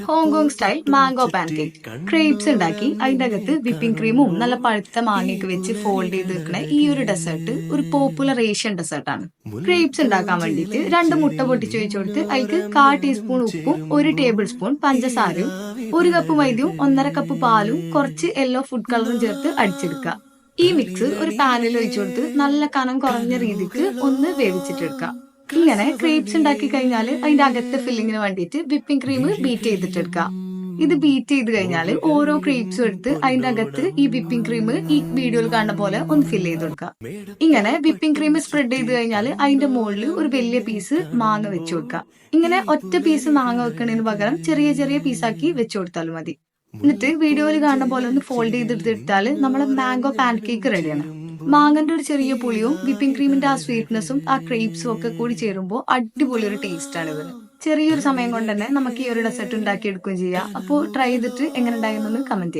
Hong Kong style mango pancake ക്രേപ്സ് ഉണ്ടാക്കി അതിന്റെ അകത്ത് വിപ്പിംഗ് ക്രീമും നല്ല പഴുത്ത മാങ്ങയൊക്കെ വെച്ച് ഫോൾഡ് ചെയ്ത് വെക്കണ ഈ ഒരു ഡെസേർട്ട് ഒരു പോപ്പുലർ ഏഷ്യൻ ഡെസേർട്ടാണ്. ക്രേപ്സ് ഉണ്ടാക്കാൻ വേണ്ടിയിട്ട് 2 മുട്ട പൊട്ടിച്ച് വെച്ച് കൊടുത്ത് അതിലേക്ക് 1/4 ടീസ്പൂൺ ഉപ്പും 1 ടേബിൾ സ്പൂൺ പഞ്ചസാരയും 1 കപ്പ് മൈദയും 1.5 കപ്പ് പാലും കുറച്ച് യെല്ലോ ഫുഡ് കളറും ചേർത്ത് അടിച്ചെടുക്കുക. ഈ മിക്സ് ഒരു പാനിൽ ഒഴിച്ചു കൊടുത്ത് നല്ല കനം കുറഞ്ഞ രീതിക്ക് ഒന്ന് വേവിച്ചിട്ടെടുക്കുക. ഇങ്ങനെ ക്രേപ്സ് ഉണ്ടാക്കി കഴിഞ്ഞാൽ അതിന്റെ അകത്തെ ഫില്ലിങ്ങിന് വേണ്ടിയിട്ട് വിപ്പിംഗ് ക്രീം ബീറ്റ് ചെയ്തിട്ടെടുക്കുക. ഇത് ബീറ്റ് ചെയ്ത് കഴിഞ്ഞാൽ ഓരോ ക്രേപ്സും എടുത്ത് അതിന്റെ അകത്ത് ഈ വിപ്പിംഗ് ക്രീം ഈ വീഡിയോയിൽ കാണുന്ന പോലെ ഒന്ന് ഫില്ല് ചെയ്ത് കൊടുക്കുക. ഇങ്ങനെ വിപ്പിംഗ് ക്രീം സ്പ്രെഡ് ചെയ്ത് കഴിഞ്ഞാൽ അതിന്റെ മുകളിൽ ഒരു വലിയ പീസ് മാങ്ങ വെച്ചു കൊടുക്കുക. ഇങ്ങനെ ഒറ്റ പീസ് മാങ്ങ വെക്കുന്നതിന് പകരം ചെറിയ ചെറിയ പീസാക്കി വെച്ചു കൊടുത്താലും മതി. എന്നിട്ട് വീഡിയോയിൽ കാണുന്ന പോലെ ഒന്ന് ഫോൾഡ് ചെയ്തെടുത്തിട്ടാൽ നമ്മളെ മാംഗോ പാൻ കേക്ക് റെഡിയാണ്. മാങ്ങന്റെ ഒരു ചെറിയ പുളിയും വിപ്പിംഗ് ക്രീമിന്റെ ആ സ്വീറ്റ്നെസ്സും ആ ക്രേപ്സും ഒക്കെ കൂടി ചേരുമ്പോൾ അടിപൊളി ഒരു ടേസ്റ്റ് ആണ് ഇതിന്. ചെറിയൊരു സമയം കൊണ്ട് തന്നെ നമുക്ക് ഈ ഒരു ഡെസേർട്ട് ഉണ്ടാക്കി എടുക്കുകയും ചെയ്യാം. അപ്പോൾ ട്രൈ ചെയ്തിട്ട് എങ്ങനെ ഉണ്ടായിരുന്നു കമന്റ് ചെയ്യാം.